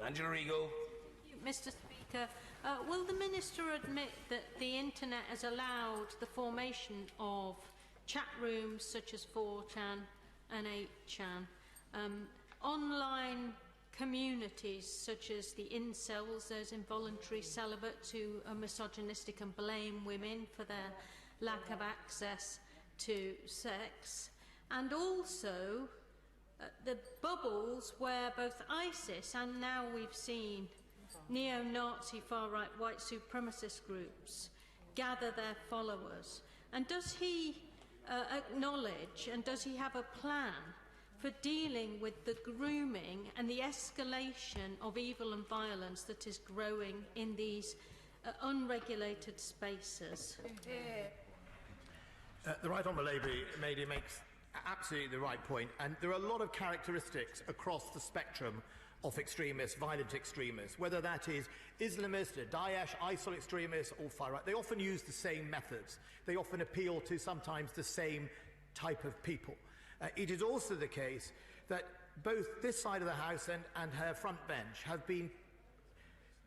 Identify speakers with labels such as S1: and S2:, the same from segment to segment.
S1: Angela Rigo.
S2: Mr. Speaker, will the Minister admit that the Internet has allowed the formation of chat rooms such as 4chan and 8chan, online communities such as the incels, those involuntary celibates who are misogynistic and blame women for their lack of access to sex, and also the bubbles where both ISIS and now we've seen neo-Nazi far-right white supremacist groups gather their followers. And does he acknowledge and does he have a plan for dealing with the grooming and the escalation of evil and violence that is growing in these unregulated spaces?
S3: The Right Honourable Lady makes absolutely the right point, and there are a lot of characteristics across the spectrum of extremists, violent extremists, whether that is Islamist, Daesh, ISIL extremists or far-right. They often use the same methods. They often appeal to sometimes the same type of people. It is also the case that both this side of the House and her front bench have been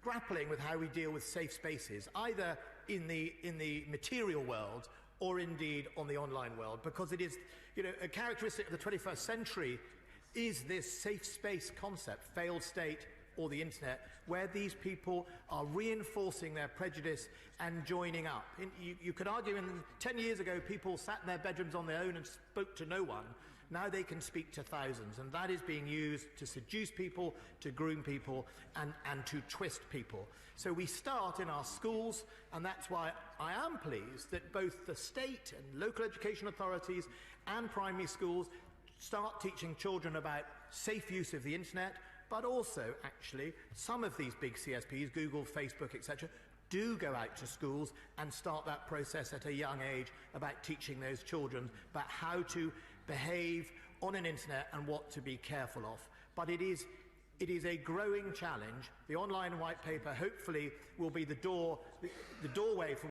S3: grappling with how we deal with safe spaces, either in the material world or indeed on the online world, because it is, a characteristic of the 21st century is this safe space concept, failed state or the internet, where these people are reinforcing their prejudice and joining up. You could argue 10 years ago people sat in their bedrooms on their own and spoke to no one. Now they can speak to thousands, and that is being used to seduce people, to groom people and to twist people. So we start in our schools, and that's why I am pleased that both the state and local education authorities and primary schools start teaching children about safe use of the internet, but also, actually, some of these big CSPs, Google, Facebook, etc., do go out to schools and start that process at a young age about teaching those children about how to behave on an internet and what to be careful of. But it is a growing challenge. The online white paper hopefully will be the doorway for